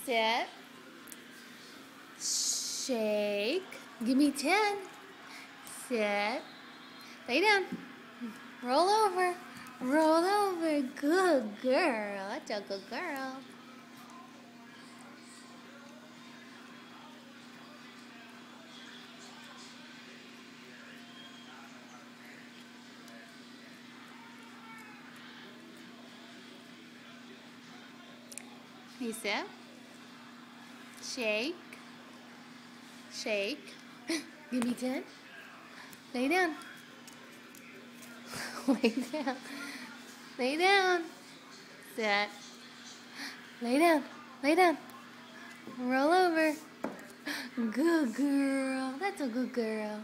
Sit. Shake. Give me 10. Sit. Lay down. Roll over. Roll over. Good girl. That's a good girl. Lisa. Shake. Shake. Give me 10. Lay down. Lay down. Lay down. Sit. Lay down. Lay down. Roll over. Good girl. That's a good girl.